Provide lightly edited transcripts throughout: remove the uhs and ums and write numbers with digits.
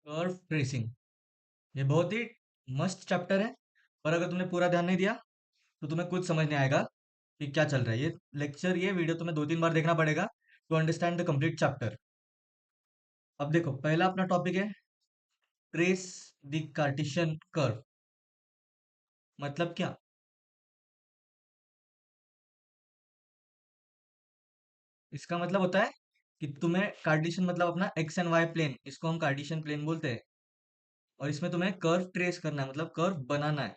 Curve tracing. ये बहुत ही मस्त चैप्टर है। पर अगर तुमने पूरा ध्यान नहीं दिया तो तुम्हें कुछ समझ नहीं आएगा कि क्या चल रहा है। ये वीडियो तुम्हें 2-3 बार देखना पड़ेगा to understand the complete chapter. अब देखो, पहला अपना टॉपिक है ट्रेस द कार्टेशियन कर्व। मतलब क्या? इसका मतलब होता है कि तुम्हें कार्टेशियन मतलब अपना एक्स एंड वाई प्लेन, इसको हम कार्टेशियन प्लेन बोलते हैं। और इसमें तुम्हें कर्व ट्रेस करना है, मतलब कर्व बनाना है।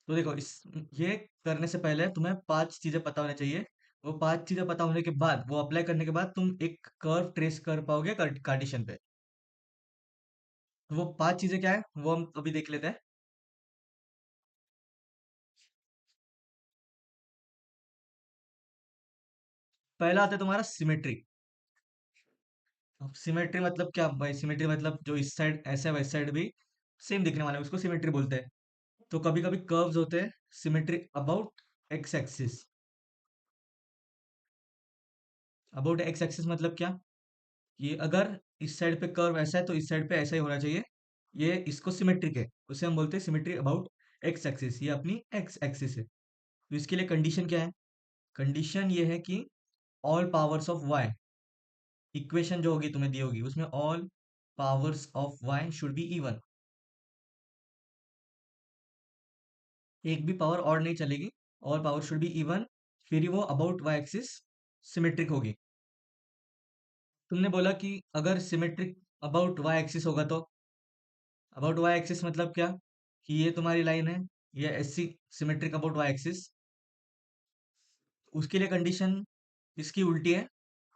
तो देखो, इस ये करने से पहले तुम्हें 5 चीजें पता होनी चाहिए। वो 5 चीजें पता होने के बाद, वो अप्लाई करने के बाद तुम एक कर्व ट्रेस कर पाओगे कार्टेशियन पे। तो वो 5 चीजें क्या है वो हम अभी देख लेते हैं। पहला आता है तुम्हारा सिमेट्री। अब सिमेट्री मतलब क्या भाई? सिमेट्री मतलब जो इस साइड ऐसा है वैस साइड भी सेम दिखने वाला है, उसको सिमेट्री बोलते हैं। तो कभी कभी कर्व्स होते हैं symmetry about x axis. About x axis मतलब क्या? ये अगर इस साइड पे कर्व ऐसा है तो इस साइड पे ऐसा ही होना चाहिए। ये इसको सिमेट्रिक है, उसे हम बोलते हैं सिमेट्री अबाउट एक्स एक्सिस। ये अपनी एक्स एक्सिस है। तो इसके लिए कंडीशन क्या है? कंडीशन ये है कि all powers of Y, equation जो होगी तुम्हें दी होगी उसमें all powers of Y should be even. एक भी पावर और नहीं चलेगी, all power should be even. फिर ही वो अबाउट वाई एक्सिस सिमेट्रिक होगी। तुमने बोला कि अगर सिमेट्रिक अबाउट वाई एक्सिस होगा तो अबाउट वाई एक्सिस मतलब क्या? कि ये तुम्हारी लाइन है, ये ऐसी सिमेट्रिक अबाउट वाई एक्सिस। उसके लिए कंडीशन इसकी उल्टी है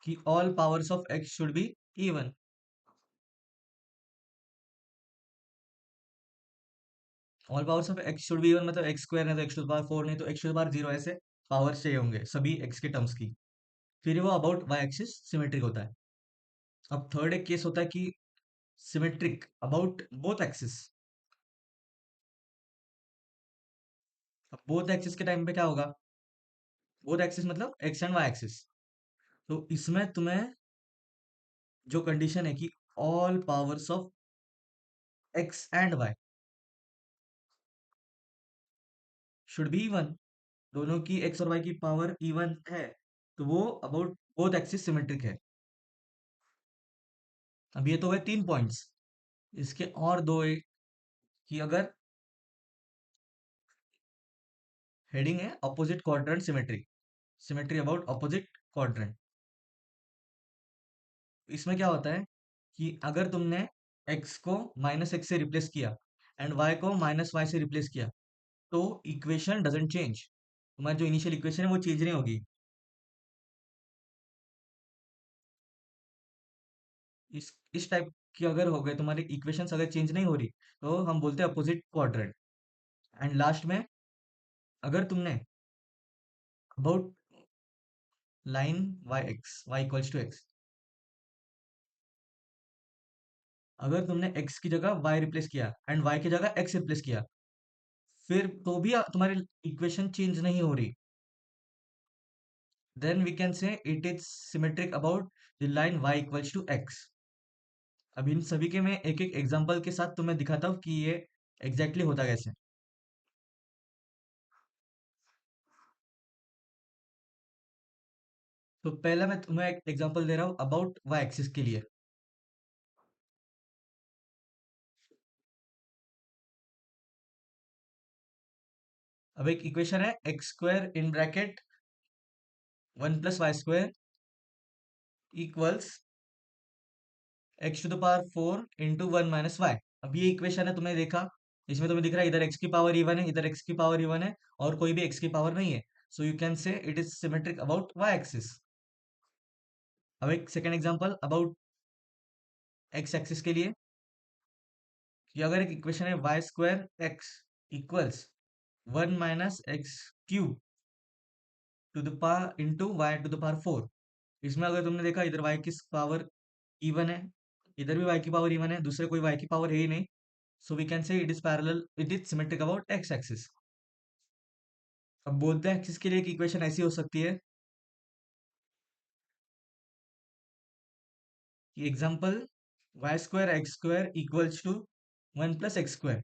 कि all powers of x should be even. All powers of x should be even मतलब एक्स स्क्वायर नहीं तो एक्स टू द पावर 4, नहीं तो एक्स टू द पावर 0, ऐसे पावर्स चाहिए होंगे सभी एक्स के टर्म्स की। फिर वो अबाउट वाई एक्सिस सिमेट्रिक होता है। अब थर्ड एक केस होता है कि सिमेट्रिक अबाउट बोथ एक्सिस। अब बोथ एक्सिस के टाइम पे क्या होगा? बोथ एक्सिस मतलब एक्स एंड वाई एक्सिस। तो इसमें तुम्हें जो कंडीशन है कि all powers of x and Y should be even, दोनों की एक्स और वाई की पावर इवन है, तो वो अबाउट बोथ एक्सिस सिमेट्रिक है। अब ये तो हुए 3 पॉइंट्स। इसके और दो है कि अगर हेडिंग है opposite quadrant symmetry, symmetry about opposite quadrant. इसमें क्या होता है कि अगर तुमने x को -x से रिप्लेस किया एंड y को -y से रिप्लेस किया तो इक्वेशन डजंट चेंज। तुम्हारी जो इनिशियल इक्वेशन है वो चेंज नहीं होगी। इस टाइप की अगर हो गए तुम्हारी इक्वेशंस, अगर चेंज नहीं हो रही तो हम बोलते हैं अपोजिट क्वाड्रेंट। एंड लास्ट में, अगर तुमने about line y equals to X, अगर तुमने x की जगह y रिप्लेस किया एंड y की जगह x रिप्लेस किया, फिर तो भी तुम्हारी इक्वेशन चेंज नहीं हो रही, then we can say it is symmetric about the line y equals to x। अब इन सभी के मैं एक एक एग्जांपल के साथ तुम्हें दिखाता हूँ कि ये एग्जैक्टली exactly होता कैसे। तो पहला मैं तुम्हें एक एग्जांपल दे रहा हूँ अबाउट y एक्सिस के लिए। अब एक इक्वेशन है X square in bracket 1 + y² equals X to the power 4 × 1 - y। अब ये इक्वेशन है, तुमने देखा इसमें तुम्हें दिख रहा है इधर x की पावर इवन है, इधर x की पावर इवन है, और कोई भी x की पावर नहीं है। So you can say it is symmetric about y axis. अब एक second example about x axis के लिए, कि अगर एक इक्वेशन है y² x equals 1 - x³ to the power into Y to the power 4। इसमें अगर तुमने देखा इधर y की पावर इवन है, इधर भी y की पावर इवन है, दूसरे कोई y की पावर है ही नहीं। So we can say it is parallel, it is symmetric about x axis. अब बोलते हैं एक्सिस के लिए एक इक्वेशन ऐसी हो सकती है कि example y² equals to 1 + x²।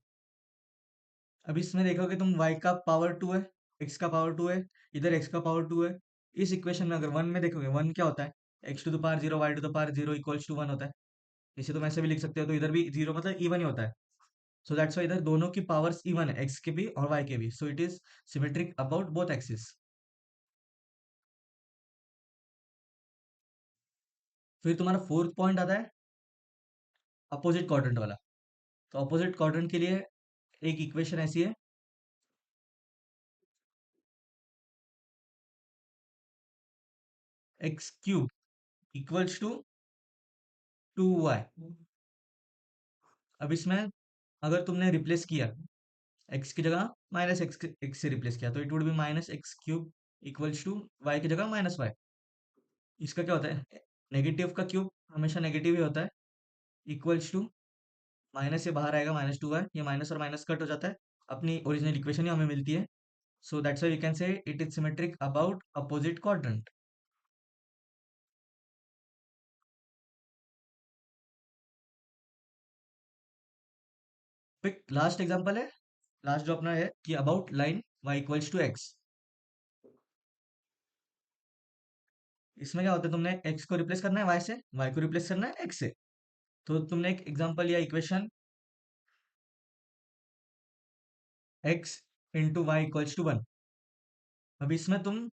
अब इसमें देखोगे तुम, y का पावर 2 है, x का पावर 2 है, इधर x का पावर 2 है। इस इक्वेशन में अगर वन में देखोगे, वन क्या होता है? x⁻0 y⁻0 इक्वल्स टू 1 होता है। इसे तुम ऐसे भी लिख सकते हो, तो इधर भी जीरो मतलब इवन ही होता है। सो दैट्स वाई इधर दोनों की पावर्स इवन है, x के भी और y के भी। So it is symmetric about both axis. फिर तुम्हारा फोर्थ पॉइंट आता है अपोजिट क्वाड्रेंट वाला। तो अपोजिट क्वाड्रेंट के लिए एक इक्वेशन ऐसी है, x³ इक्वल्स टू 2y। अब इसमें अगर तुमने रिप्लेस किया, x की जगह माइनस एक्स से रिप्लेस किया, तो it would be -x³ equals to y की जगह -y। इसका क्या होता है? नेगेटिव का क्यूब हमेशा नेगेटिव ही होता है। इक्वल्स टू, माइनस से बाहर आएगा -2y, ये माइनस और माइनस कट हो जाता है, अपनी ओरिजिनल इक्वेशन ही हमें मिलती है। So that's why we can say it is symmetric about opposite quadrant. फिर लास्ट एग्जांपल है, लास्ट जो अपना है कि about line y equals to x। इसमें क्या होता है? तुमने x को रिप्लेस करना है y से, y को रिप्लेस करना है x से। तो तुमने एक एग्जांपल या equation, x into Y equals to 1। अब इसमें तुम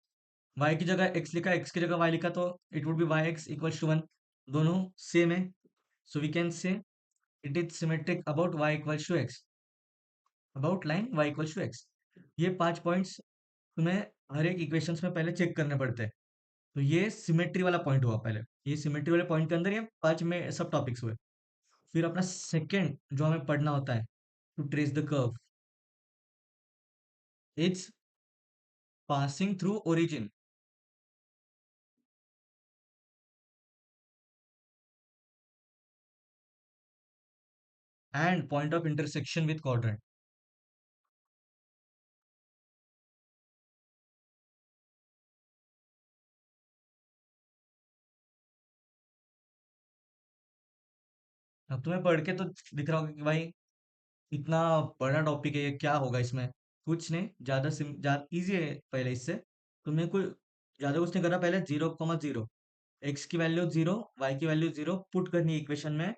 y की जगह x लिखा, x की जगह y लिखा, तो it would be yx equals to 1। दोनों सेम है। So we can say it is symmetric about y equals to x, about line y equals to x। ये 5 पॉइंट्स तुम्हें हर एक इक्वेशंस में पहले चेक करने पड़ते हैं। तो ये सिमेट्री वाला पॉइंट हुआ पहले। ये सिमेट्री वाले पॉइंट के अंदर ये 5 में सब टॉपिक्स हुए। फिर अपना सेकंड जो हमें पढ़ना होता है, to trace the curve, it's passing through origin and point of intersection with quadrant. अब तुम्हें पढ़ के तो दिख रहा होगा कि भाई इतना बड़ा टॉपिक है, ये क्या होगा इसमें? कुछ नहीं, ज्यादा इजी है। पहले इससे तुम्हें कोई ज्यादा कुछ नहीं करना। पहले 0,0, एक्स की वैल्यू 0, वाई की वैल्यू 0 पुट करनी है इक्वेशन में,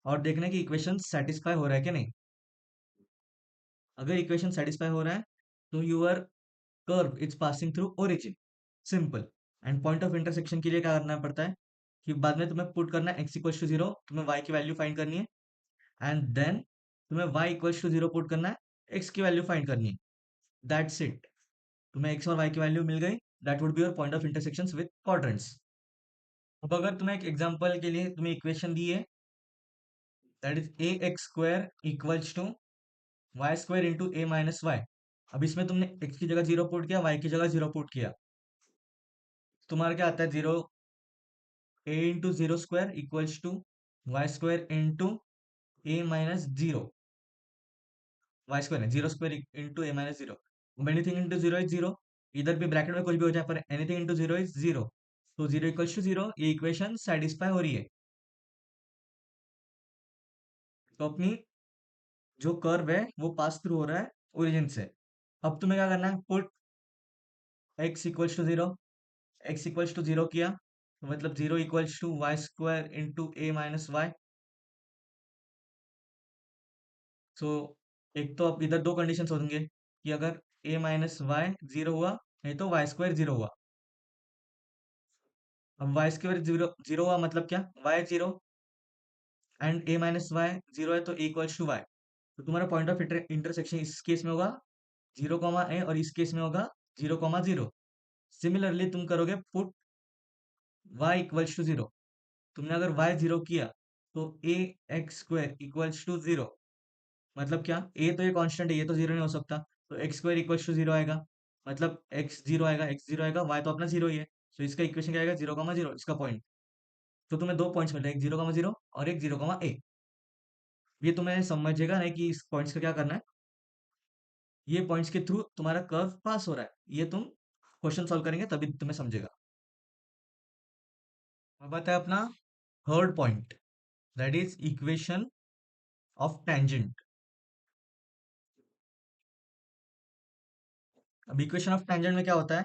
और देखना है कि इक्वेशन सेटिस्फाई हो रहा है कि नहीं। अगर इक्वेशन सेटिस्फाई हो रहा है, तो your curve is passing through origin, simple. And point of intersection के लिए क्या करना पड़ता है कि बाद में तुम्हें पुट करना है x = 0, तुम्हें y की वैल्यू फाइंड करनी है, एंड देन तुम्हें y = 0 पुट करना है, x की वैल्यू फाइंड करनी है। That's it. तुम्हें x और y की वैल्यू मिल गई, that would be your point of intersection with quadrants. अब अगर तुम्हें एक एग्जांपल के लिए तुम्हें इक्वेशन दी है, that is ax² equals to y² into a-y। अब इसमें तुमने x की जगह 0 पुट किया, y की जगह 0 पुट किया, तुम्हारा क्या आता है? 0, a × 0² equals to y² into a-0। y² है, 0² into a-0। Anything into 0 is 0। इधर भी ब्रैकेट में कुछ भी हो जाए, पर एनीथिंग इंटू 0 इज 0। तो 0 = 0, ये इक्वेशन सेटिस्फाई हो रही है। तो अपनी जो कर्व है वो पास थ्रू हो रहा है ओरिजिन से। अब तुम्हें क्या करना है? पुट x = 0, x = 0 किया, तो मतलब 0 = y² इंटू a-y। सो एक तो अब इधर दो कंडीशंस होंगे कि अगर a-y 0 हुआ, नहीं तो y² 0 हुआ। अब y² 0 0 हुआ मतलब क्या? y 0 एंड a-y 0 है, तो a = y। तो तुम्हारा पॉइंट ऑफ इंटरसेक्शन इस केस में होगा 0, और इस केस में होगा 0,0। सिमिलरली तुम करोगे पुट y = 0। तुमने अगर y 0 किया, तो ax² इक्वल्स टू 0। मतलब क्या? a तो ये कांस्टेंट है, ये तो 0 नहीं हो सकता, तो x² इक्वल्स टू 0 आएगा। मतलब x 0 आएगा, x 0 आएगा, y तो अपना 0 ही है। तो इसका इक्वेशन क्या आएगा? 0,0, इसका पॉइंट। तो तुम्हें दो पॉइंट्स मिल रहे हैं, एक 0,0 और एक 0,a। ये तुम्हें समझेगा नहीं कि इस पॉइंट्स का क्या करना है। ये पॉइंट्स के थ्रू तुम्हारा कर्व पास हो रहा है, ये तुम क्वेश्चन सॉल्व करेंगे तभी तुम्हें समझेगा। अब आता है अपना third point, that is equation of tangent. अब इक्वेशन ऑफ टेंजेंट में क्या होता है,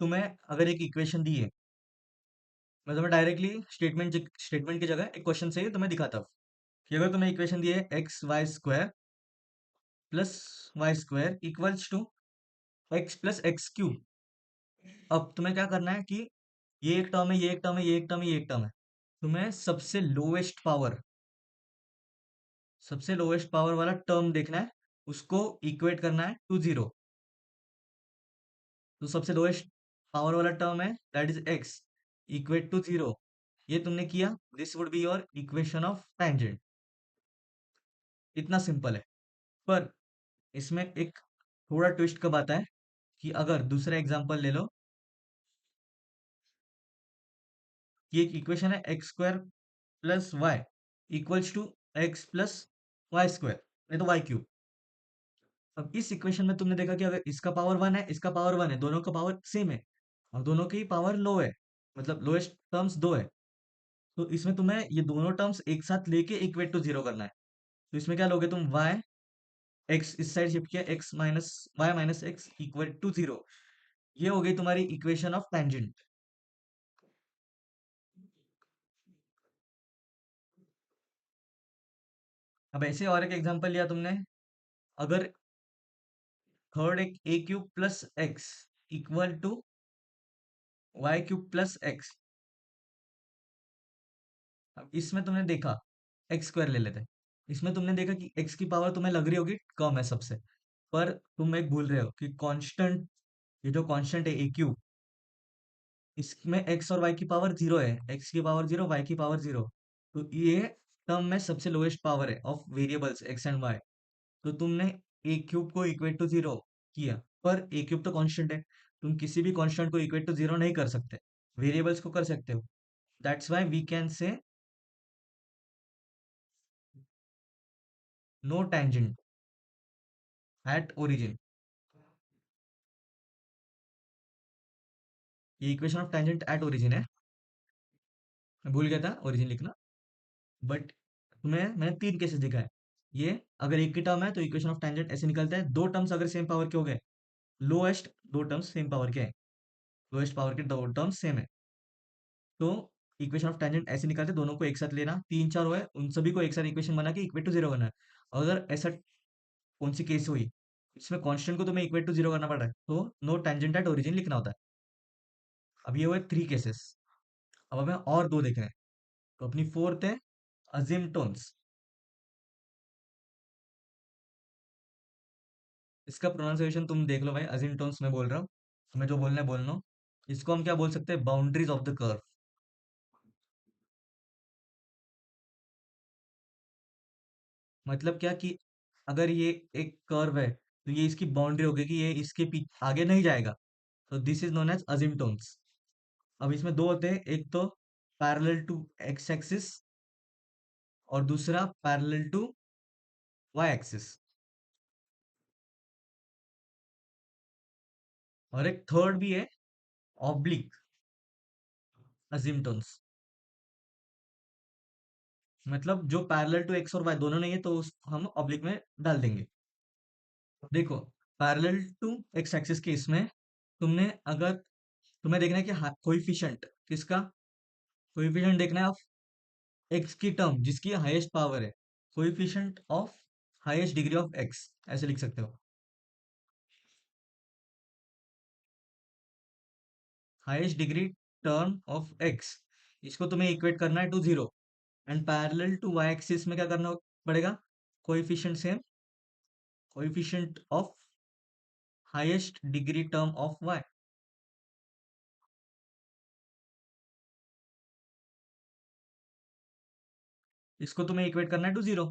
तुम्हें अगर एक इक्वेशन दी है, मैं तुम्हें डायरेक्टली स्टेटमेंट की जगह एक क्वेश्चन से ही तुम्हें दिखाता हूँ कि अगर तुम्हें इक्वेशन दी है X Y square plus Y square equals to X plus X cube. अब तुम्हें क्या करना है कि ये एक टर्म है, ये एक टर्म है, ये एक टर्म है, ये एक टर्म है, तुम्हें सबसे लोएस्ट पावर वाला टर्म देखना है, उसको इक्वेट करना है टू जीरो। तो सबसे लोएस्ट पावर वाला टर्म है that is X, equate to zero. ये तुमने किया, this would be your equation of tangent. इतना सिंपल है। पर इसमें एक थोड़ा ट्विस्ट कब आता है कि अगर दूसरा एग्जांपल ले लो कि एक इक्वेशन है X square plus Y equals to X plus Y square, नहीं तो वाई क्यूब। अब इस इक्वेशन में तुमने देखा कि अगर इसका पावर वन है, इसका पावर वन है, दोनों का पावर सेम है और दोनों की पावर लो है, मतलब लोएस्ट टर्म्स दो है। तो इसमें तुम्हें ये दोनों टर्म्स एक साथ लेके इक्वेट टू जीरो करना है। तो इसमें क्या लोगे तुम, y x इस साइड शिफ्ट किया, x minus Y minus X equal to zero. ये हो गई तुम्हारी इक्वेशन ऑफ टेंजेंट। अब ऐसे और एक एग्जांपल लिया तुमने, अगर थर्ड एक a cube plus x equal to y cube plus x. अब इसमें तुमने देखा, एक्स स्क्वायर ले लेते हैं, इसमें तुमने देखा कि एक्स की पावर तुम्हें लग रही होगी कम है सबसे, पर तुम एक भूल रहे हो कि कांस्टेंट, ये जो कांस्टेंट है ए क्यूब, इसमें एक्स और वाई की पावर जीरो है, एक्स की पावर जीरो, वाई की पावर जीरो। तो ये टर्म में सबसे लोएस्ट पावर है of variables x and y. तो तुमने ए क्यूब को इक्वेट टू जीरो किया, पर ए क्यूब तो कांस्टेंट है, तुम किसी भी कांस्टेंट को इक्वेट टू जीरो नहीं कर सकते, वेरिएबल्स को कर सकते हो। That's why we can say no tangent at origin. ये equation of tangent at origin है। मैं भूल गया था ओरिजिन लिखना, बट तुम्हें मैंने तीन केसेस दिखाए। ये अगर एक की टर्म है तो इक्वेशन ऑफ टेंजेंट ऐसे निकलता है, दो टर्म्स अगर सेम पावर के हो गए, लोएस्ट दो टर्म्स सेम पावर के हैं, लोएस्ट पावर के दो टर्म्स सेम है, तो इक्वेशन ऑफ टेंजेंट ऐसे निकलते हैं, दोनों को एक साथ लेना, तीन चार हुए उन सभी को एक साथ इक्वेशन बना के इक्वेट टू जीरो करना है। अगर ऐसा कौन सी केस हुई, इसमें कांस्टेंट को तुम्हें इक्वेट टू जीरो करना पड़ रहा है, तो नो टेंजेंट एट ओरिजिन लिखना होता है। अब ये हुए थ्री केसेस। अब हमें और दो देख रहे हैं, तो अपनी फोर्थ है अजिम्पटोन्स। इसका प्रोनाउंसिएशन तुम देख लो भाई, अजिम्पटोन्स में बोल रहा हूँ, तुम्हें जो बोलना है बोल लो। इसको हम क्या बोल सकते हैं, बाउंड्रीज ऑफ द कर्व। मतलब क्या कि अगर ये एक कर्व है तो ये इसकी बाउंड्री होगी कि ये इसके पीछे आगे नहीं जाएगा, तो दिस इज नोन एज अजिम्पटोन्स। अब इसमें दो होते हैं, एक तो पैरेलल टू एक्स एक्सिस और दूसरा पैरेलल टू वाई एक्सिस, और एक थर्ड भी है, ऑब्लिक अजिम्पटोन्स। मतलब जो पैरेलल टू एक्स और वाई दोनों नहीं है तो हम ऑब्लिक में डाल देंगे। देखो, पैरेलल टू एक्स एक्सिस के इसमें तुमने अगर तुम्हें देखना है कि कोइफिशिएंट किसका, कोइफिशिएंट देखना है ऑफ एक्स की टर्म जिसकी हाईएस्ट पावर है, coefficient of highest degree of x, ऐसे लिख सकते हो, highest degree term of x, इसको तुम्हें इक्वेट करना है to zero. And parallel to y axis में क्या करना पड़ेगा, coefficient same, coefficient of highest degree term of y, इसको तुम्हें इक्वेट करना है टू जीरो।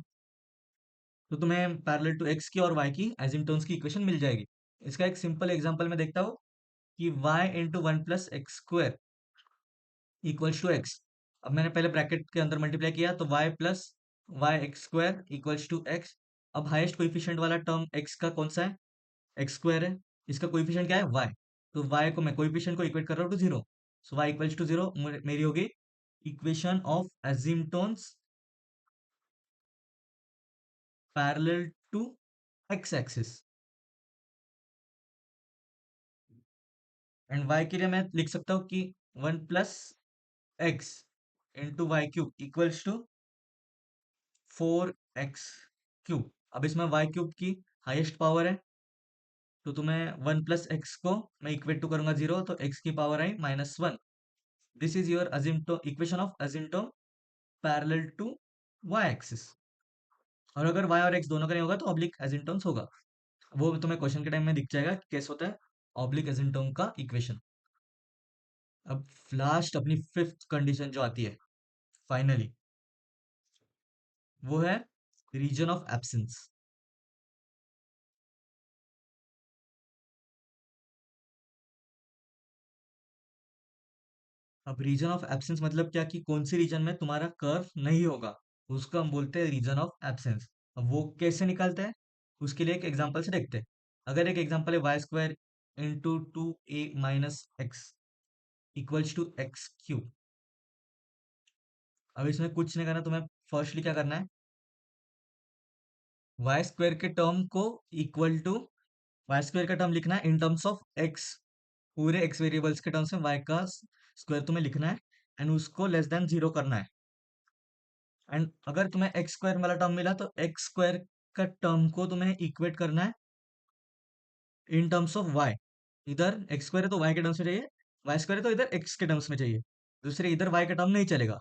तो तुम्हें पैरेलल टू एक्स की और वाई की एजिम्पटोन्स की इक्वेशन मिल जाएगी। इसका एक सिंपल एग्जांपल मैं देखता हूँ कि y into one plus x square equals to x. अब मैंने पहले ब्रैकेट के अंदर मल्टीप्लाई किया तो y plus y x square equals to x. अब हाईएस्ट कोइफिशिएंट वाला टर्म x का कौन सा है, एक्स स्क्वायर है, इसका कोइफिशिएंट क्या है y, तो y को मैं कोइफिशिएंट को इक्वेट कर रहा हूँ to zero, so y equals to zero. मेरी होगी equation of asymptotes parallel to x axis. And y के लिए मैं लिख सकता हूँ कि 1 + x into y cube equals to 4x³ अब इसमें वाई क्यूब की हाईएस्ट पावर है, तो तुम्हें 1 + x को मैं इक्वेट टू करूंगा 0, तो x की power i -1। This is your asymptote equation of asymptote parallel to y axis. और अगर y और x दोनों का नहीं होगा तो ऑब्लिक एसिम्पटोन्स होगा। वो तुम्हें क्वेश्चन के टाइम में दिख जाएगा कि कैसे होता है ऑब्लिक एसिम्पटोम का इक्वेशन। अब लास्ट अपनी फिफ्थ कंडीशन जो आती है फाइनली, वो है रीजन ऑफ एब्सेंस। अब रीजन ऑफ एब्सेंस मतलब क्या, कि कौन सी रीजन में तुम्हारा कर्व नहीं होगा, उसको हम बोलते हैं रीजन ऑफ एब्सेंस। अब वो कैसे निकालते हैं, उसके लिए एक एग्जांपल से देखते हैं। अगर एक एग्जांपल है y² into 2a - x equals to x³। अब इसमें कुछ नहीं करना, तुम्हें फर्स्टली क्या करना है, y² के टर्म को इक्वल टू y² का टर्म लिखना है इन टर्म्स ऑफ x। पूरे x वेरिएबल्स के टर्म्स में y का स्क्वायर तुम्हें लिखना है एंड उसको लेस देन 0 करना है। एंड अगर तुम्हें x² वाला टर्म मिला तो x² का टर्म को तुम्हें इक्वेट करना है इन टर्म्स ऑफ y। इधर x² है तो y के टर्म्स में चाहिए, y² है तो इधर x के टर्म्स में चाहिए, दूसरे इधर y का टर्म नहीं चलेगा।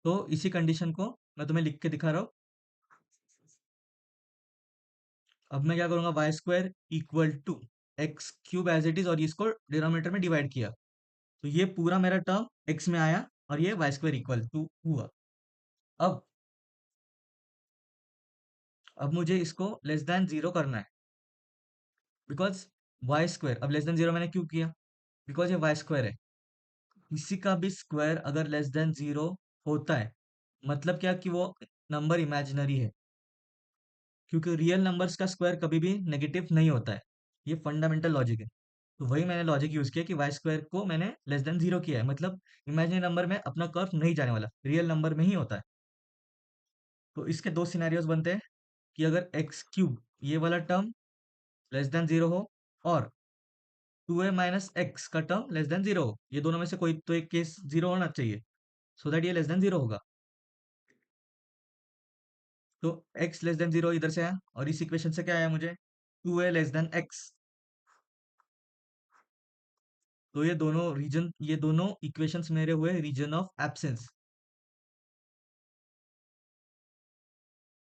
तो इसी कंडीशन को मैं तुम्हें लिख के दिखा रहा हूँ। अब मैं क्या करूंगा, y² equal to x³ as it is, और इसको डिनोमिनेटर में डिवाइड किया, तो ये पूरा मेरा टर्म x में आया और ये y² इक्वल टू हुआ। अब अब मुझे इसको लेस देन 0 करना है, बिकॉज y², अब लेस देन 0 मैंने क्यों किया, बिकॉज ये y² है। किसी का भी स्क्वायर अगर लेस देन 0 होता है, मतलब क्या कि वो नंबर इमेजिनरी है, क्योंकि रियल नंबर्स का स्क्वायर कभी भी नेगेटिव नहीं होता है। ये फंडामेंटल लॉजिक है। तो वही मैंने लॉजिक यूज किया कि y² को मैंने लेस देन 0 किया है, मतलब इमेजिनरी नंबर में अपना कर्व नहीं जाने वाला, रियल नंबर में ही होता है। तो इसके दो सिनेरियोज बनते हैं, कि अगर x³ ये वाला टर्म लेस देन 0 हो, और 2a - x का टर्म लेस देन 0 हो, ये दोनों में से कोई तो एक केस 0 होना चाहिए, सो दैट ये लेस देन 0 होगा। तो x लेस देन 0 इधर से आया, और इस इक्वेशन से क्या आया मुझे, 2a लेस देन x। तो ये दोनों इक्वेशंस मेरे हुए रीजन ऑफ एब्सेंस।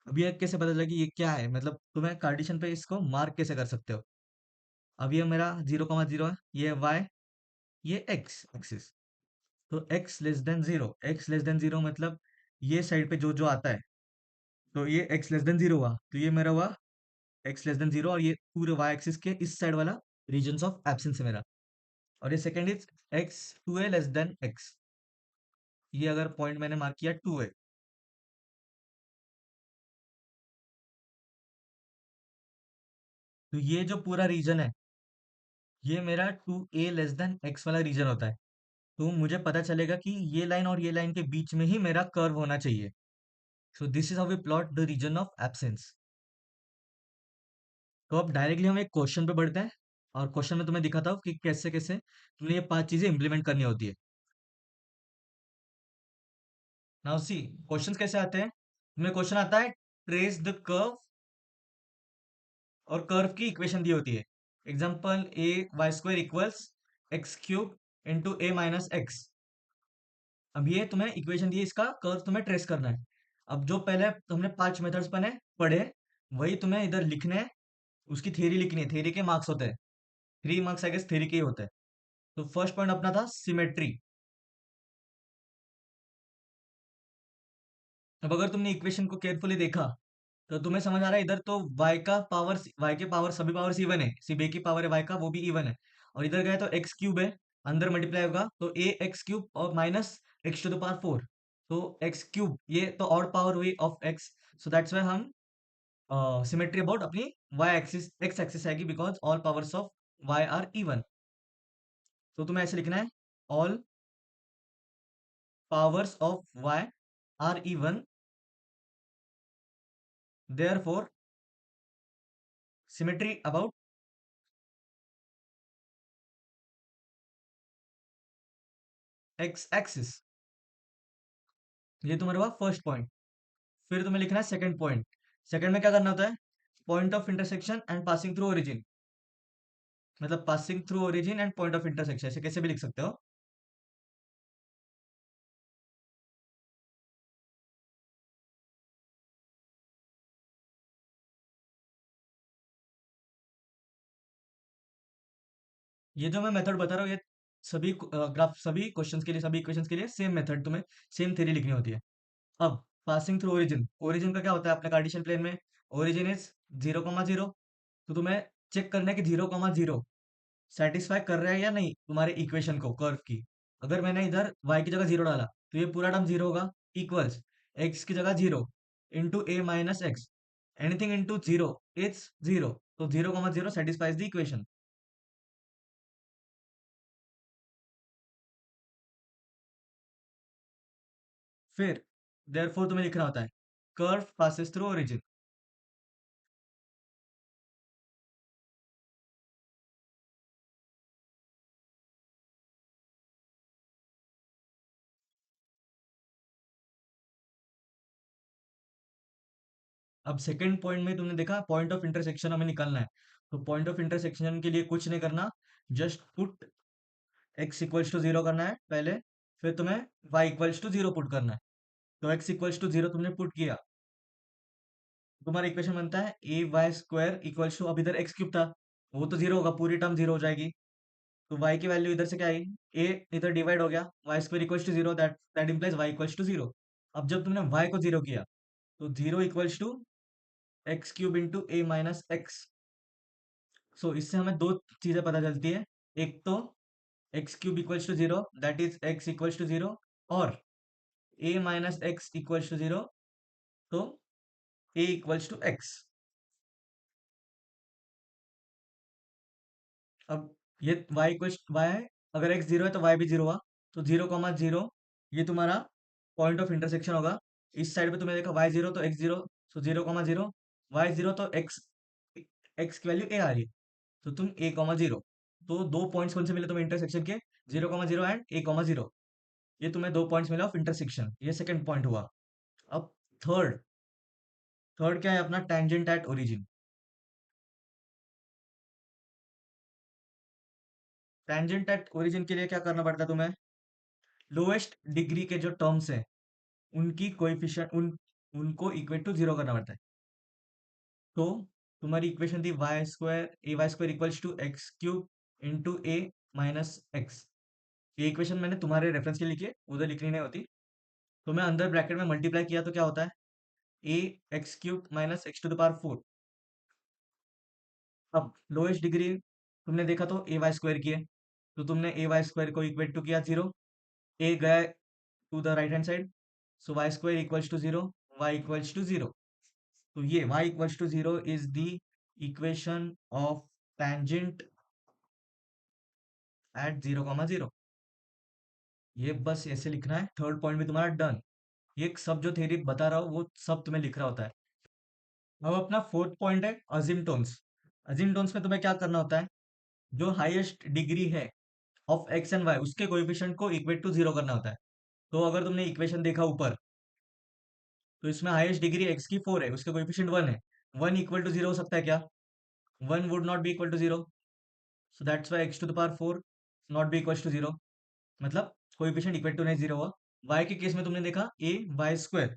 अब ये कैसे पता चला कि ये क्या है, मतलब तुम्हें कार्टेशियन पे इसको मार्क कैसे कर सकते हो। अब ये मेरा 0,0 है, ये y, ये x एक्सिस। तो x लेस देन जीरो मतलब ये साइड पे जो जो आता है, तो ये x लेस देन 0 हुआ, तो ये मेरा हुआ x लेस देन 0, और ये पूरे y एक्सिस के इस साइड वाला रीजन ऑफ एब्सेंस है मेरा। और ये second is x 2a less than x, ये अगर पॉइंट मैंने मार्क किया 2a। तो ये जो पूरा रीजन है, ये मेरा 2a लेस देन x वाला रीजन होता है। तो मुझे पता चलेगा कि ये लाइन और ये लाइन के बीच में ही मेरा कर्व होना चाहिए। So this is how we plot the region of absence. तो अब डायरेक्टली हम एक क्वेश्चन पे बढ़ते हैं, और क्वेश्चन में तुम्हें दिखाता हूँ कि कैसे कैसे तुम्हें ये 5 चीजें इंप्लीमेंट करनी होती है। नाउ सी, क्वेश्चंस कैसे आते हैं, तुम्हें क्वेश्चन आता है ट्रेस द कर्व, और कर्व की इक्वेशन दी होती है। Example a y² equals x³ into a - x। अब ये तुम्हें इक्वेशन दी है, इसका कर्व तुम्हें ट्रेस करना है। अब जो पहले हमने 5 मेथड्स बने पढ़े, वही तुम्हें इधर लिखने हैं, उसकी थ्योरी लिखनी है, थ्योरी के मार्क्स होते हैं, 3 मार्क्स आई गेस थ्योरी के ही होते हैं। तो फर्स्ट पॉइंट अपना था सिमेट्री। अब अगर तुमने इक्वेशन को केयरफुली देखा, तो तुम्हें समझ आ रहा है इधर तो y के पावर सभी पावर्स इवन है, सिर्फ a की पावर है y का, वो भी इवन है। और इधर गए तो x³ है, अंदर मल्टीप्लाई होगा तो a x³ और माइनस x⁴। तो x³ ये तो ऑड पावर हुई of x, so that's why हम सिमेट्री अबाउट अपनी y एक्सिस x एक्सिस आएगी, because all powers of y are even. तो तुम्हें ऐसे लिखना है, all powers of y are even therefore symmetry about x axis. ये तुम्हारे पास फर्स्ट पॉइंट। फिर तुम्हें लिखना है सेकंड पॉइंट। सेकंड में क्या करना होता है? Point of intersection and passing through origin. मतलब passing through origin and point of intersection, ऐसे कैसे भी लिख सकते हो। ये जो मैं मेथड बता रहा हूँ, ये सभी ग्राफ, सभी क्वेश्चंस के लिए, सभी इक्वेशंस के लिए सेम मेथड, तुम्हें सेम थ्योरी लिखनी होती है। अब पासिंग थ्रू ओरिजिन, ओरिजिन का क्या होता है अपने कार्टेशियन प्लेन में? Origin is 0,0। तो तुम्हें चेक करना है कि 0,0 सेटिस्फाई कर रहा है या नहीं तुम्हारे इक्वेशन को, कर्व की। अगर मैंने इधर y की जगह 0 डाला तो ये पूरा टर्म 0 होगा, इक्वल्स x की जगह 0 into a minus x, anything into 0 is 0। तो 0,0 सेटिस्फाइज द इक्वेशन। फिर देयरफॉर तुम्हें लिखना होता है कर्व पासेस थ्रू ओरिजिन। अब सेकंड पॉइंट में तुमने देखा पॉइंट ऑफ इंटरसेक्शन हमें निकालना है। तो पॉइंट ऑफ इंटरसेक्शन के लिए कुछ नहीं करना, just put x equals to 0 करना है पहले। फिर तुम्हें y इक्वल्स टू 0 पुट करना है। तो x इक्वल्स टू 0 तुमने पुट किया, तुम्हारा इक्वेशन बनता है ए वाई स्क्वायर इक्वल्स टू, अब इधर एक्स क्यूब था, वो तो 0 होगा, पूरी टर्म 0 हो जाएगी। तो y की वैल्यू इधर से क्या आई, a इधर डिवाइड हो गया, y square equals to 0, that that implies y equals to 0। अब जब तुमने y को 0 किया तो 0 equals to x cube into a minus x. So इससे हमें दो चीजें पता चलती है। एक तो x cube equals to 0, that is x equals to 0। और a minus x equals to 0, तो ए इक्वल्स टू एक्स। अब ये y इक्वल्स y है, अगर x 0 है तो y भी 0 हुआ। तो 0,0 ये तुम्हारा पॉइंट ऑफ इंटरसेक्शन होगा। इस साइड पे तुमने देखा y 0 तो x 0, सो 0,0 y 0 तो x की वैल्यू a आ रही है, तो तुम a,0। तो दो पॉइंट्स कौन से मिले तुम्हें इंटरसेक्शन के? 0,0 एंड a,0। ये तुम्हें दो पॉइंट्स मिले ऑफ इंटरसेक्शन, ये सेकंड पॉइंट हुआ। अब थर्ड, थर्ड क्या है अपना? Tangent at origin. Tangent at origin के लिए क्या करना पड़ता है तुम्हें? लोएस्ट डिग्री के जो टर्म्स हैं उनकी कोएफिशिएंट, उनको इक्वेट टू 0 करना पड़ता है। तो तुम्हारी इक्वेशन थी y square, a y square equals to x cube into a minus x. ये इक्वेशन मैंने तुम्हारे रेफरेंस के लिए लिखी है, उधर लिखनी नहीं होती। तो मैं अंदर ब्रैकेट में मल्टीप्लाई किया तो क्या होता है? A x cube minus x to the power 4। अब लोएस्ट डिग्री तुमने देखा तो ए वाई स्क्वायर की है, तो तुमने ए वाई स्क्वायर को इक्वेट टू किया 0, ए गया to the right hand side, so y square equals to 0, y equals to 0। तो ये y equals to 0 is the equation of tangent at 0,0। ये बस ऐसे लिखना है, थर्ड पॉइंट भी तुम्हारा डन। ये सब जो थ्योरी बता रहा हूँ वो सब तुम्हें लिख रहा होता है। अब अपना फोर्थ पॉइंट है अजिमटोन्स। अजिमटोन्स में तुम्हें क्या करना होता है? जो हाईएस्ट डिग्री है ऑफ एक्स एंड वाई, उसके कोएफिशिएंट को इक्वेट टू 0 करना होता है। तो अगर तुमने इक्वेशन देखा ऊपर, तो इसमें हाईएस्ट डिग्री एक्स की 4 है, उसके कोएफिशिएंट 1 है। 1 इक्वल टू 0 हो सकता है क्या? 1 would not be equal to 0, so that's why x to the power 4 not be equal to 0। मतलब कोएफिशिएंट इक्वल टू नहीं 0 हुआ। y के केस में तुमने देखा ए वाई स्क्वायर,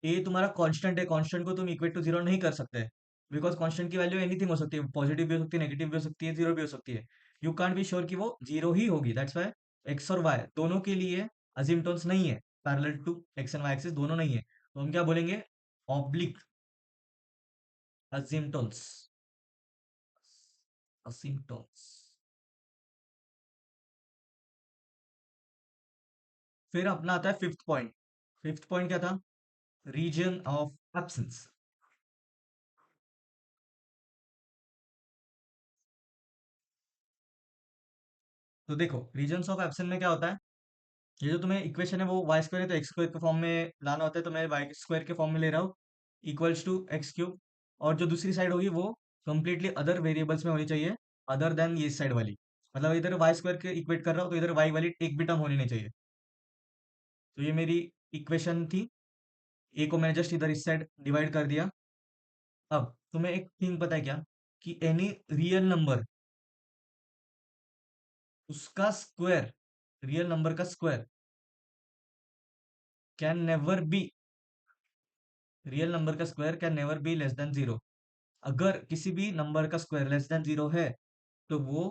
ए तुम्हारा कांस्टेंट है, कांस्टेंट को तुम इक्वल टू 0 नहीं कर सकते, बिकॉज कांस्टेंट की वैल्यू एनीथिंग हो सकती है, पॉजिटिव भी हो सकती है, नेगेटिव भी हो सकती है, 0 भी हो सकती है। यू कांट बी श्योर कि वो 0 ही होगी, दैट्स वाई एक्स और वाई दोनों के लिए असिम्पटोन्स नहीं है, parallel to x and y axis दोनों नहीं है। तो हम क्या बोलेंगे? Oblique asymptotes, asymptotes. फिर अपना आता है फिफ्थ पॉइंट। फिफ्थ पॉइंट क्या था? Region of absence. तो देखो रीजन ऑफ एब्सेंस में क्या होता है? ये जो तुम्हें इक्वेशन है वो वाई स्क्वायर है, तो एक्स स्क्वायर के फॉर्म में लाना होता है, तो मैं वाई स्क्वायर के फॉर्म में ले रहा हूँ। इक्वल्स टू एक्स क्यूब, और जो दूसरी साइड होगी वो कंप्लीटली अदर वेरिएबल्स में होनी चाहिए, अदर देन ये साइड वाली। मतलब इधर वाई स्क्वायर के इक्वेट कर रहा हूँ तो इधर वाई वाली एक भी टर्म होनी नहीं चाहिए। तो ये मेरी इक्वेशन थी। ए को मैंने जस्ट इधर इस साइड डिवाइड कर दिया। अब तुम्हें एक थिंग पता है क्या, कि एनी रियल नंबर, उसका स्क्वायर, रियल नंबर का square can never be, real number का square can never be less than zero. अगर किसी भी नंबर का स्क्वायर लेस देन जीरो है तो वो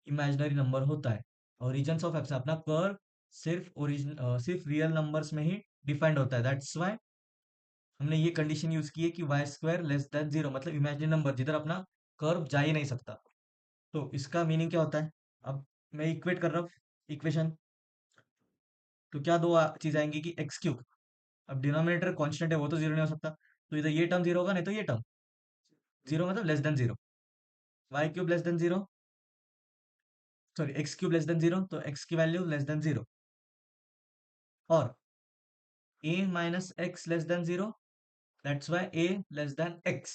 इमेजिनरी नंबर होता है। ओरिजिन ऑफ एप्स अपना कर्व सिर्फ रियल नंबर्स में ही डिफाइंड होता है। दैट्स वाई हमने ये कंडीशन यूज की है कि y square less than zero, मतलब इमेजिनरी नंबर जिधर अपना कर्व जा ही नहीं सकता। तो इसका मीनिंग क्या होता है, अब मैं इक्वेट कर रहा हूँ इक्वेशन, तो क्या दो चीज आएंगी कि एक्स क्यूब, अब डिनोमिनेटर कांस्टेंट है वो तो जीरो नहीं हो सकता, तो इधर ये टर्म जीरो होगा, नहीं तो ये टर्म जीरो, मतलब less than zero. Y cube less than zero, sorry x cube less than zero, तो एक्स की वैल्यू लेस देन जीरो। और a minus x less than zero, that's why a less than x।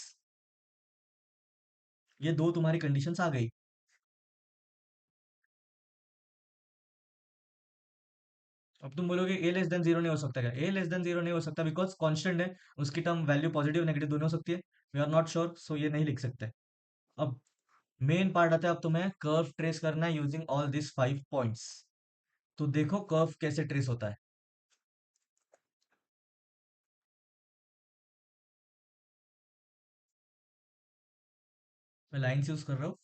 ये दो तुम्हारी conditions आ गई। अब तुम बोलोगे a लेस देन जीरो नहीं हो सकता क्या, a लेस देन जीरो नहीं हो सकता बिकॉज कांस्टेंट है, उसकी टर्म वैल्यू पॉजिटिव नेगेटिव दोनों हो सकती है। वी आर नॉट श्योर, सो ये नहीं लिख सकते। अब मेन पार्ट आता है, अब तुम्हें कर्व ट्रेस करना है यूजिंग ऑल दिस 5 पॉइंट्स। तो देखो कर्व कैसे ट्रेस होता है। मैं लाइन यूज कर रहा हूँ।